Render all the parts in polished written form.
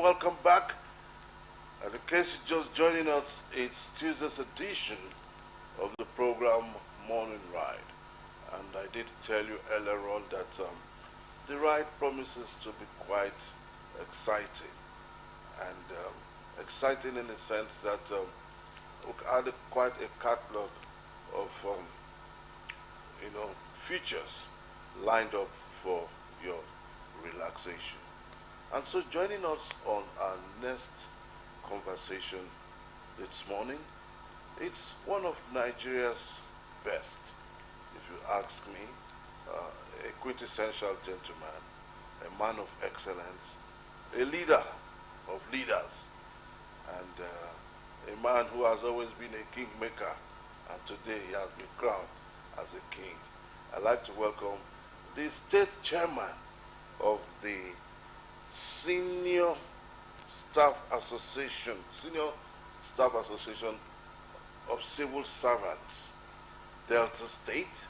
welcome back. And in case you're just joining us, it's Tuesday's edition of the program Morning Ride. And I did tell you earlier on that the ride promises to be quite exciting. And exciting in the sense that we had quite a catalog of features lined up for your relaxation. And so joining us on our next conversation this morning, it's one of Nigeria's best, if you ask me, a quintessential gentleman, a man of excellence, a leader of leaders, and a man who has always been a kingmaker, and today he has been crowned as a king. I'd like to welcome the state chairman of the Senior Staff Association of Civil Servants, Delta State,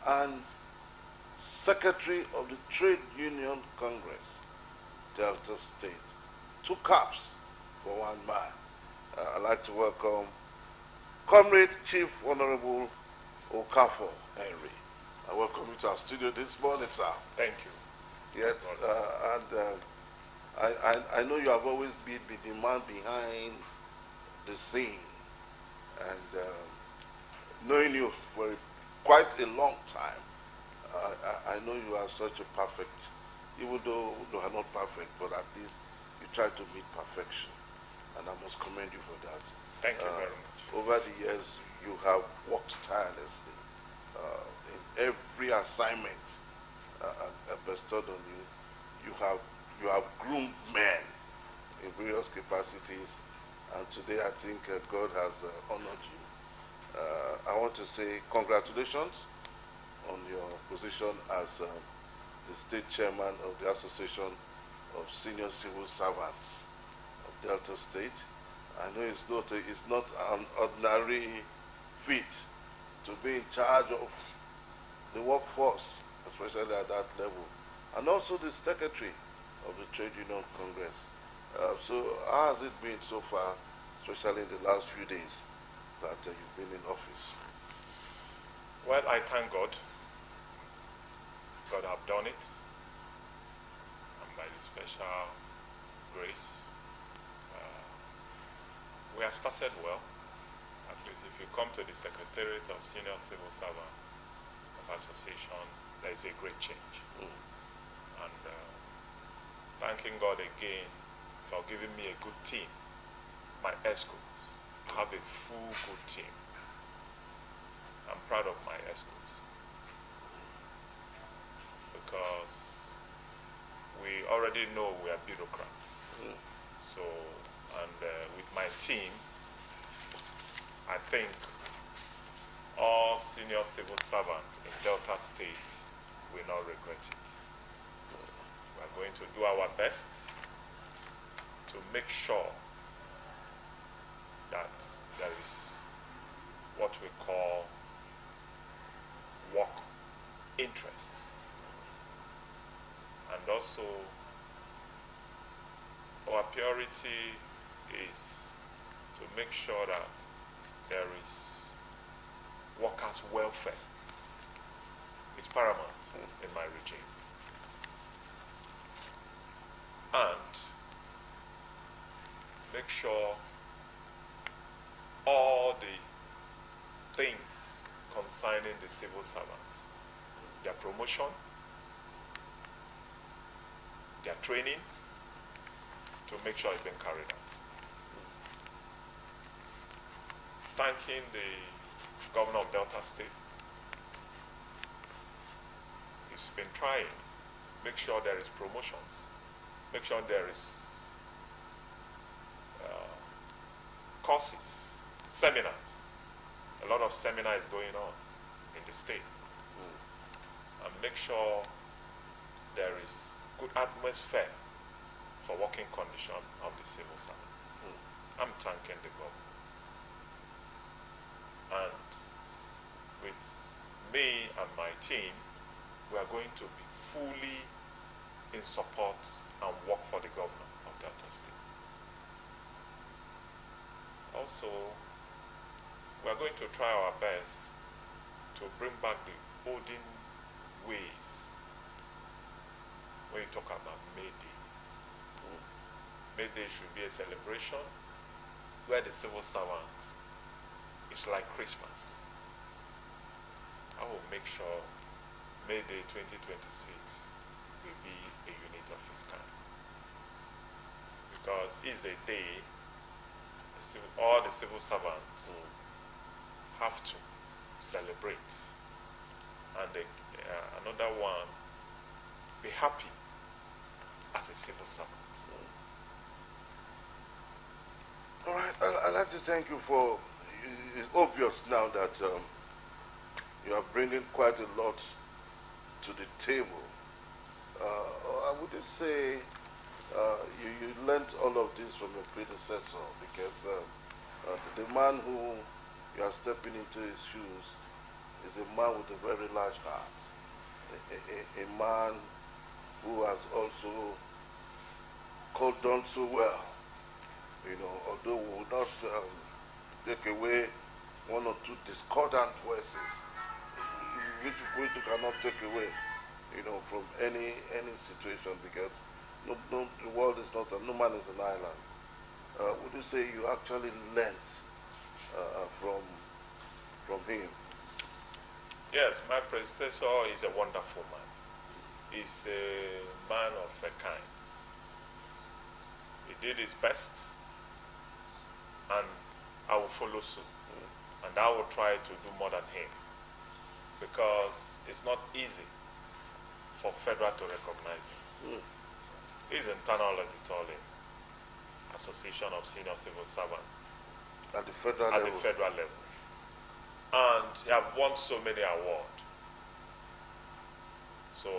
and Secretary of the Trade Union Congress, Delta State. Two caps for one man. I'd like to welcome Comrade Chief Honorable Okafor Henry. I welcome you to our studio this morning, sir. Thank you. Yes, I know you have always been the man behind the scene, and knowing you for quite a long time, I know you are such a perfect, even though you are not perfect, but at least you try to meet perfection, and I must commend you for that. Thank you very much. Over the years, you have worked tirelessly in every assignment bestowed on you. You have groomed men in various capacities, and today I think God has honored you. I want to say congratulations on your position as the state chairman of the Association of Senior Civil Servants of Delta State. I know it's not an ordinary feat to be in charge of the workforce, especially at that level, and also the secretary of the Trade Union Congress. So how has it been so far, especially in the last few days that you've been in office? Well, I thank God. God have done it, and by the special grace, we have started well. At least if you come to the Secretariat of Senior Civil Servants of Association, there is a great change. And thanking God again for giving me a good team, my ESCOs. I have a full good team. I'm proud of my ESCOs because we already know we are bureaucrats. So, and with my team, I think all senior civil servants in Delta State will not regret it. We are going to do our best to make sure that there is what we call work interest, and also our priority is to make sure that there is workers' welfare. It's paramount in my regime. And make sure all the things concerning the civil servants, their promotion, their training, to make sure it's been carried out. Thanking the governor of Delta State. He's been trying, make sure there is promotions, make sure there is courses, seminars. A lot of seminars going on in the state. And make sure there is good atmosphere for working condition of the civil servant. I'm thanking the government. And with me and my team, we are going to be fully in support and work for the governor of Delta State. Also, we are going to try our best to bring back the olden ways when you talk about May Day. May Day should be a celebration where the civil servants is like Christmas. I will make sure May Day 2026 will be a unit of its kind. Because it's a day all the civil servants have to celebrate. And another one, be happy as a civil servant. All right, I'd like to thank you for, it's obvious now that you are bringing quite a lot to the table. I would just say you learnt all of this from your predecessor, because the man who you are stepping into his shoes is a man with a very large heart, a man who has also called on so well. You know, although we will not take away one or two discordant voices, which you cannot take away, you know, from any situation, because the world is not, no man is an island. Would you say you actually learnt from him? Yes, my predecessor is a wonderful man. He's a man of a kind. He did his best, and I will follow suit. And I will try to do more than him, because it's not easy for federal to recognize him. He's internal auditor in Association of Senior Civil Servants at the federal level. And he have won so many awards. So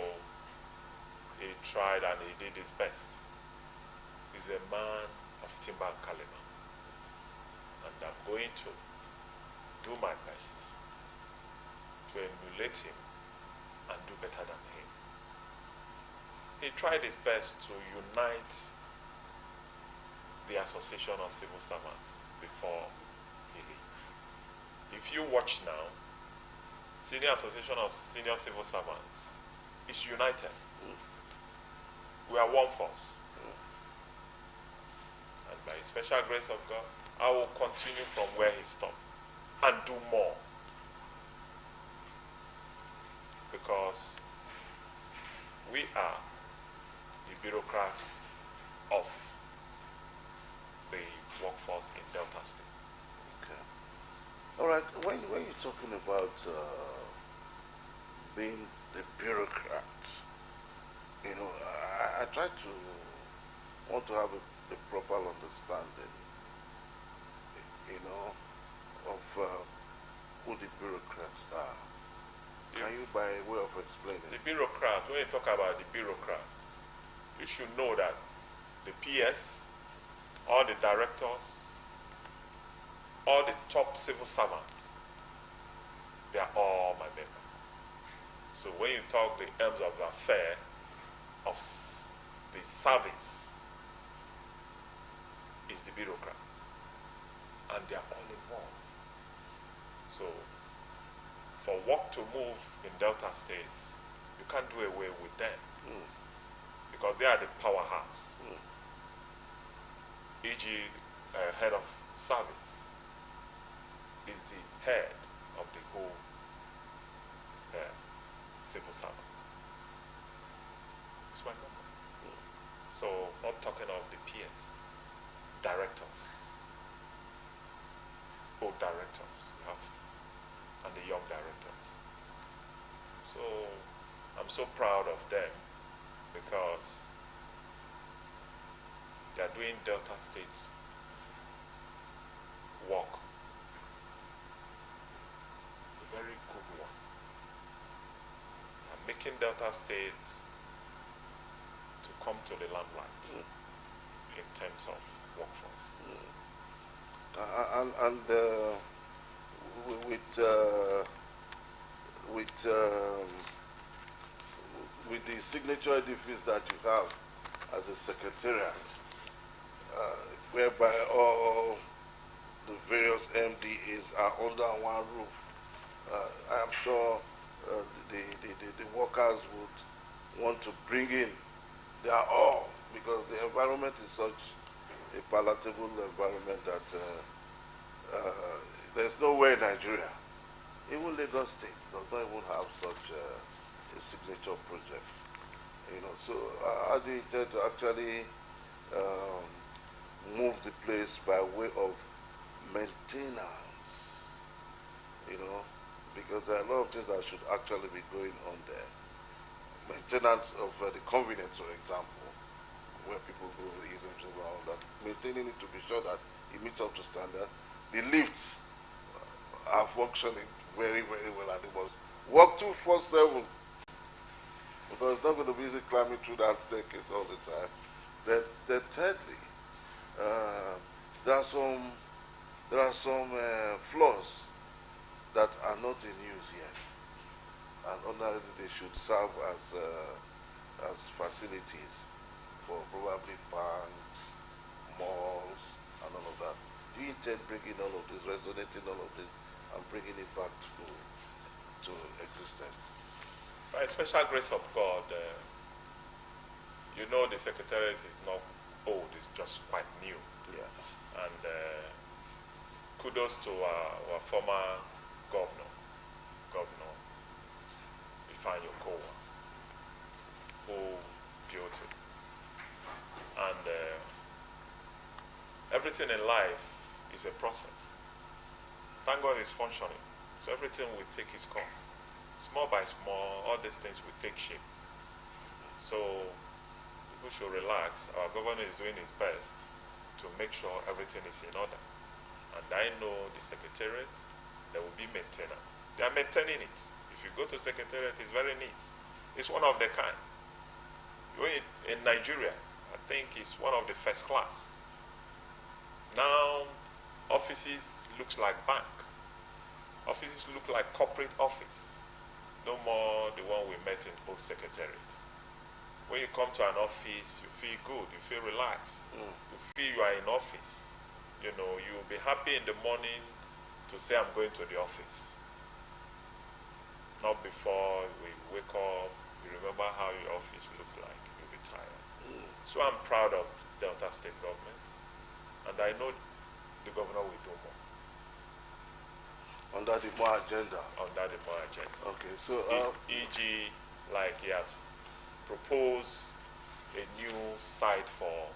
he tried and he did his best. He's a man of timber caliber. And I'm going to do my best to emulate him and do better than him. He tried his best to unite the Association of Civil Servants before he left. If you watch now, Senior Association of Senior Civil Servants is united. We are one force. And by the special grace of God, I will continue from where he stopped and do more. Because we are the bureaucrats of the workforce in Delta State. Okay. All right. When you're talking about being the bureaucrat, you know, I try to want to have a proper understanding, you know, of who the bureaucrats are. Can you, by way of explaining? The bureaucrats, when you talk about the bureaucrats, you should know that the PS, all the directors, all the top civil servants, they are all my members. So when you talk the aims of the affair of the service, is the bureaucrat, and they are all involved. So for work to move in Delta State, you can't do away with them, because they are the powerhouse. E.g., head of service is the head of the whole civil servants. It's my number. So, not talking of the PS, directors, old directors, you have, and the young directors. So, I'm so proud of them, because they are doing Delta State work, a very good one. I'm making Delta State to come to the limelight in terms of workforce. With the signature edifice that you have as a secretariat, whereby all the various MDAs are under one roof. I am sure the workers would want to bring in their all, because the environment is such a palatable environment that there's nowhere in Nigeria, even Lagos State does not even have such a signature project. So how do you intend to actually move the place by way of maintenance? Because there are a lot of things that should actually be going on there. Maintenance of the convenience, for example, where people go ease themselves around, that maintaining it to be sure that it meets up to standard. The lifts are functioning very, very well, and it must work 24/7, because it's not going to be easy climbing through that staircase all the time. Then thirdly, there are some floors that are not in use yet, and ordinarily they should serve as facilities for probably banks, malls, and all of that. Do you intend bringing all of this, resonating all of this, and bringing it back to existence? By special grace of God, the Secretariat is not old, it's just quite new. Yeah. And kudos to our former governor Ifeanyi Okowa, who built it. And everything in life is a process. Thank God it's functioning. So everything will take its course. Small by small, all these things will take shape. So people should relax. Our governor is doing his best to make sure everything is in order. And I know the Secretariat, there will be maintenance. They are maintaining it. If you go to Secretariat, it's very neat. It's one of the kind. In Nigeria, I think it's one of the first class. Now, offices looks like bank. Offices look like corporate office. No more the one we met in old Secretariat. When you come to an office, you feel good, you feel relaxed. You feel you are in office. You'll be happy in the morning to say, I'm going to the office. Not before we wake up, you remember how your office looked like, you'll be tired. So I'm proud of Delta State government, and I know the governor will do more. Under the more agenda? Under the more agenda. Okay, so... E.g., like he has proposed a new site for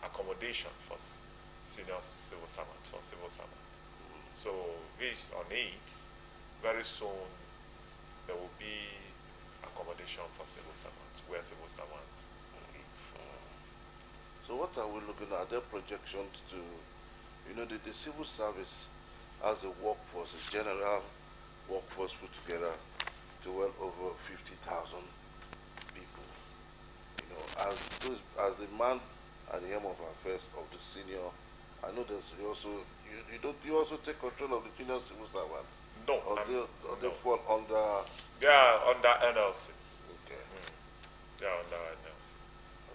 accommodation for senior civil servants, or civil servants. So he's on it. Very soon there will be accommodation for civil servants, where civil servants live. So what are we looking at? Are there projections to, the civil service as a workforce, a general workforce put together to well over 50,000 people. As the man at the helm of affairs of the senior, I know there's you also take control of the junior civil servants. No, they fall under. They are under NLC. Okay. They are under NLC.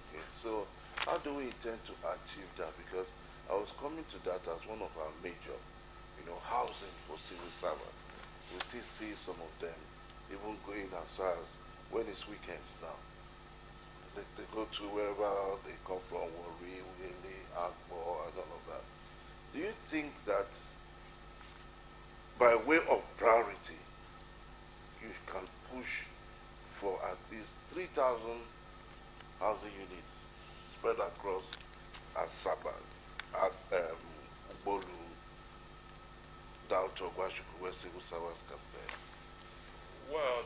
Okay. So how do we intend to achieve that? Because I was coming to that as one of our major, housing for civil servants. We still see some of them even going as far as when it's weekends now. They go to wherever they come from, Warri, Wele, Agbo, and all of that. Do you think that by way of priority, you can push for at least 3,000 housing units spread across Asaba, Ubolu, down to Ogwashuku, where civil servants can stay? Well,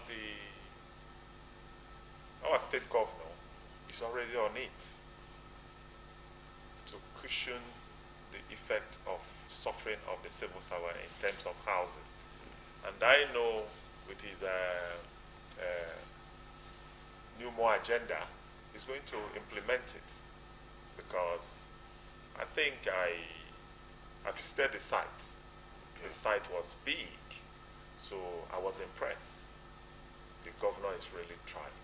our state governor is already on it to cushion the effect of suffering of the civil servant in terms of housing. And I know with his new more agenda, he's going to implement it, because I think I visited the site. The site was big, so I was impressed. The governor is really trying.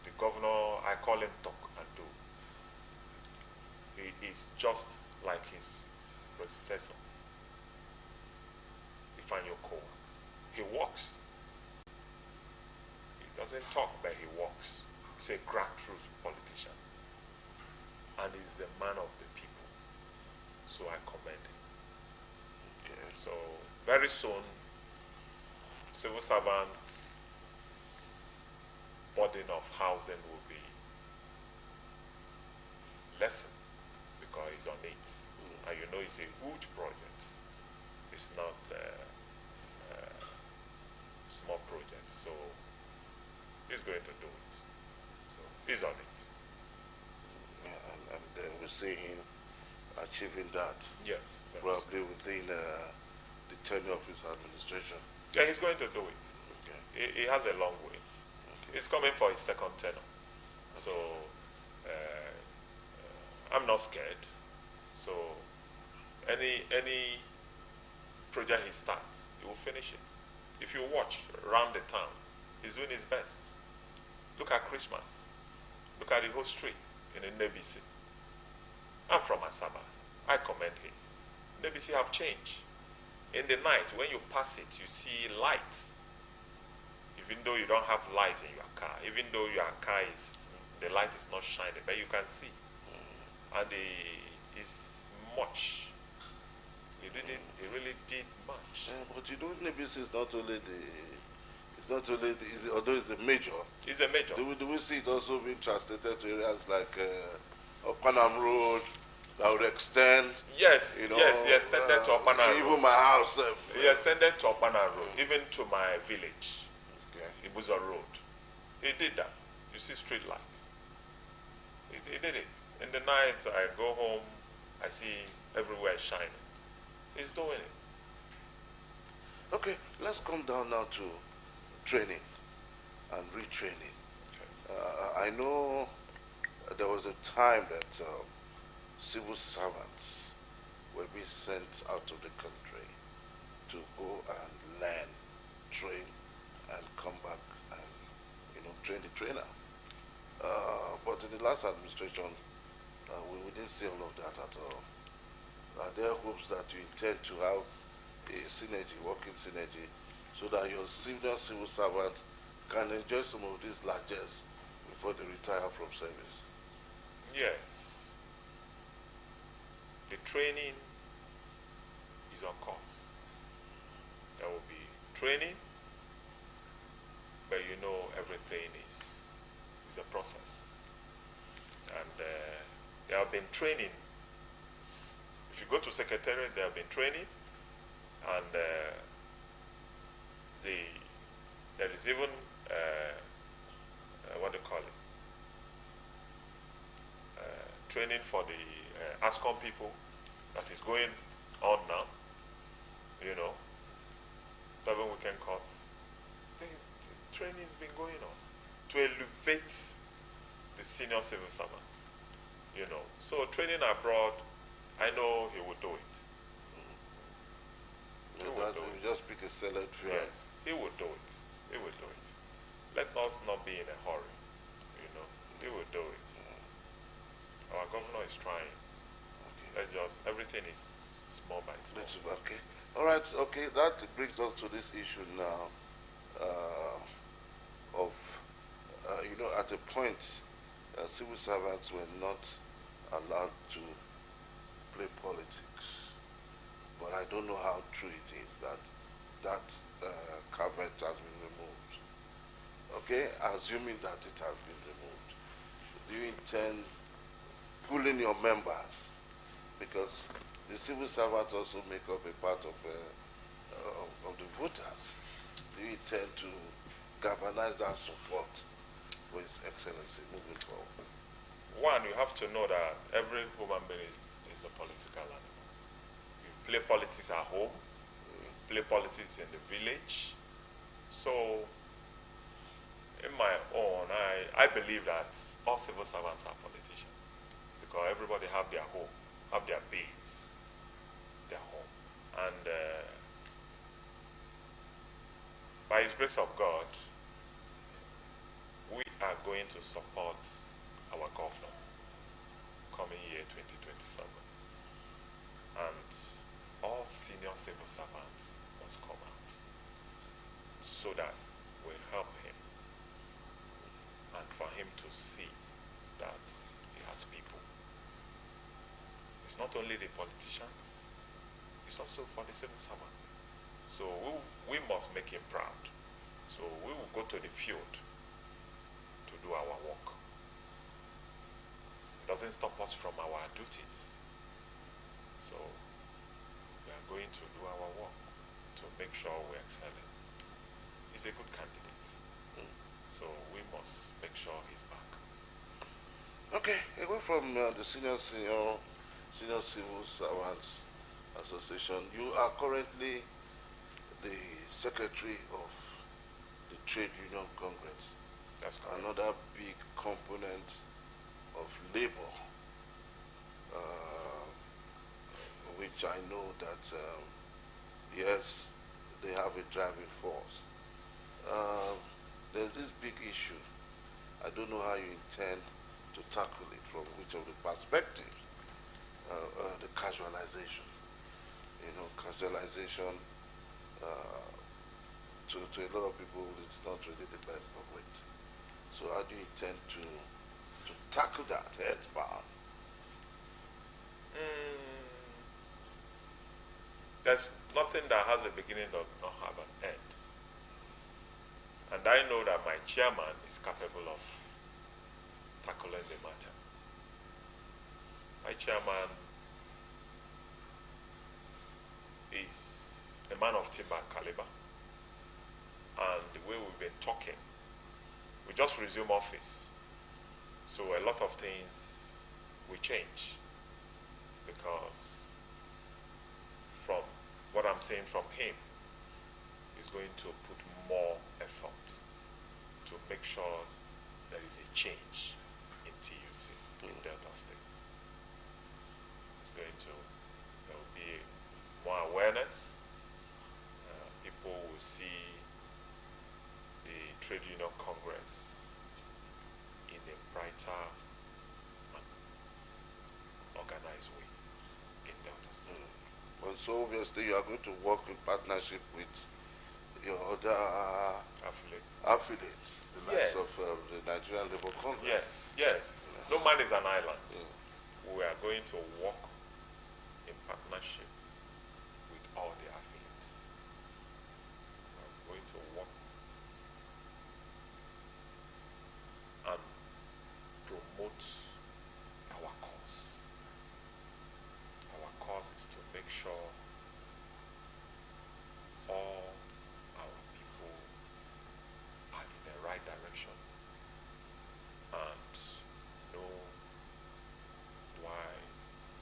The governor, I call him talk and do. He he's just like his predecessor, Ifeanyi Okowa. He walks. He doesn't talk, but he walks. He's a grassroots politician. And he's the man of the people. So I commend him. Okay. So very soon, civil servants' burden of housing will be lessened because he's on it. And you know it's a huge project. It's not a small project. So he's going to do it. So he's on it. Yeah, and we see him achieving that. Yes. Probably within the tenure of his administration. Yeah, he's going to do it. Okay. He has a long way. Okay. He's coming for his second tenure. So I'm not scared. So any project he starts, he will finish it. If you watch around the town, he's doing his best. Look at Christmas. Look at the whole street in Nnebisi. I'm from Asaba. I commend him. Nnebisi have changed. In the night, when you pass it, you see light. Even though you don't have light in your car, even though your car the light is not shining, but you can see. And it's much. He really did much. But you know, Nnebisi is not only although it's a major. It's a major. Do we see it also being translated to areas like Opanam Road that would extend? Yes, you know, yes, he extended to Opanam Road. Even my house. He extended to Opanam Road, even to my village, Okay. Ibuza Road. He did that. You see street lights. He did it. In the night, I go home, I see everywhere shining. He's doing it. Okay, let's come down now to training and retraining. Okay. I know there was a time that civil servants were being sent out of the country to go and learn, train, and come back and train the trainer. But in the last administration, we didn't see all of that at all. Are there hopes that you intend to have a synergy, working synergy, so that your senior civil servants can enjoy some of these largesse before they retire from service? Yes. The training is on course. There will be training, but everything is a process. And there have been training. If you go to Secretariat, there have been training, and there is even what do you call it? Training for the ASCOM people that is going on now. 7-weekend course. The training has been going on to elevate the senior civil servants. So training abroad, I know he will do it. He will just pick a select few. Yes, he will do it. He will do it. Let us not be in a hurry. He will do it. Our governor is trying. Okay. Everything is small by small. Okay. All right. Okay. That brings us to this issue now of at a point, civil servants were not allowed to play politics. But I don't know how true it is that caveat has been removed. Okay, assuming that it has been removed, do you intend pulling your members, because the civil servants also make up a part of the voters? Do you intend to galvanize that support for His Excellency moving forward? One, you have to know that every human being is a political animal. You play politics at home, play politics in the village. So, in my own, I believe that all civil servants are politicians, because everybody have their home, have their base, their home. And by His grace of God, we are going to support our governor coming year 2027. so that we help him and for him to see that he has people. It's not only the politicians, it's also for the civil servant. So we must make him proud. So we will go to the field to do our work. It doesn't stop us from our duties. So we are going to do our work to make sure we excel. He's a good candidate. So we must make sure he's back. Okay, away from the Senior Civil Servants Association, you are currently the Secretary of the Trade Union Congress. That's correct. Another big component of labor, which I know that, yes, they have a driving force. There's this big issue. I don't know how you intend to tackle it, from which of the perspectives. The casualization. You know, casualization to a lot of people, it's not really the best of ways. So how do you intend to tackle that headbound? There's nothing that has a beginning does not have an end. And I know that my chairman is capable of tackling the matter. My chairman is a man of timber caliber, and the way we've been talking, we just resume office, so a lot of things will change, because from what I'm saying from him, he's going to put more effort to make sure there is a change in TUC, in Delta State. There will be more awareness. People will see the Trade Union Congress in a brighter and organized way in Delta State. Well, so obviously you are going to work in partnership with your other affiliates, the likes of the Nigerian Labour Congress. Yes. No man is an island. We are going to work in partnership with all the affiliates. We're going to work and promote our cause. Our cause is to make sure all our people are in the right direction and know why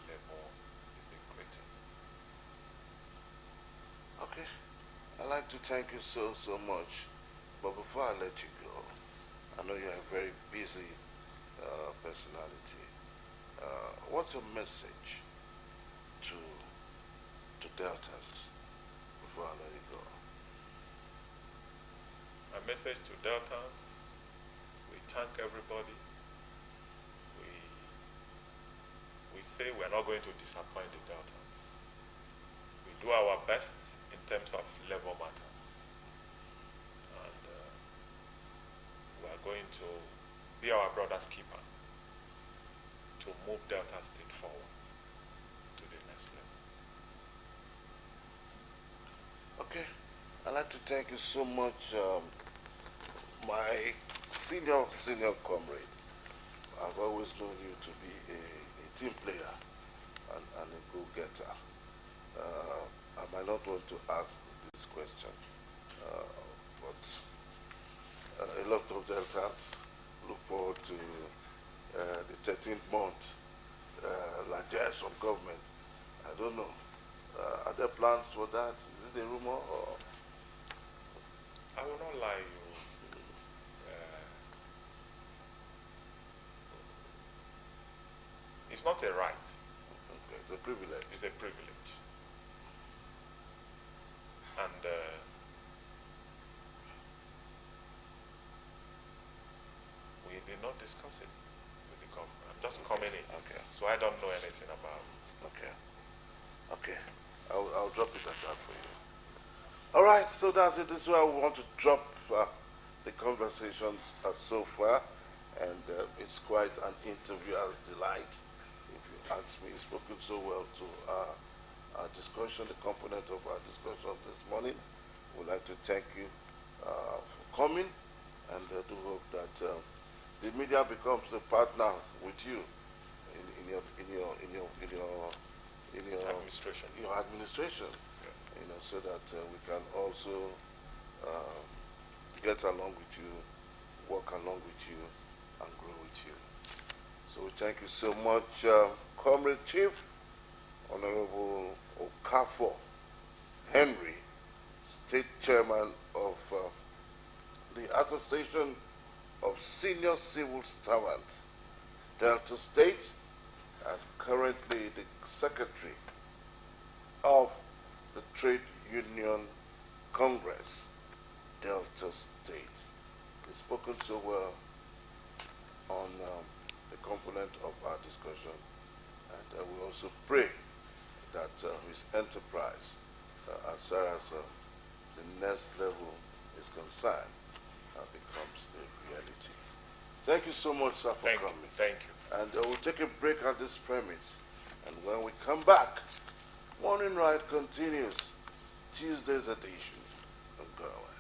labor is being created. Okay. I'd like to thank you so much. But before I let you go, I know you're a very busy personality. What's your message to Deltans before I let you go? My message to Deltans: we thank everybody. We say we are not going to disappoint the Deltans. We do our best in terms of labor matters. And we are going to be our brother's keeper to move Delta State forward to the next level. Okay. I'd like to thank you so much, my senior comrade. I've always known you to be a team player and a go-getter. I might not want to ask this question, but a lot of Deltans look forward to the 13th month largesse from government. I don't know. Are there plans for that? Is it a rumor or? I will not lie you. It's not a right. Okay, it's a privilege. It's a privilege. And we did not discuss it with the government. I'm just coming in. Okay. So I don't know anything about it. Okay. Okay. I'll drop it at that for you. All right, so that's it. This is where we want to drop the conversations so far, and it's quite an interviewer's delight. If you ask me, he's spoken so well to our discussion, the component of our discussion this morning. We'd like to thank you for coming, and do hope that the media becomes a partner with you in your Administration. your administration, so that we can also get along with you, work along with you, and grow with you. So we thank you so much, Comrade Chief, Honorable Okafor Henry, State Chairman of the Association of Senior Civil Servants, Delta State, and currently the Secretary of the Trade Union Congress, Delta State. He's spoken so well on the component of our discussion, and we also pray that his enterprise, as far as the next level is concerned, becomes a reality. Thank you so much, sir, for coming. Thank you. And we'll take a break at this premise. And when we come back, Morning Ride continues, Tuesday's edition. Don't go away.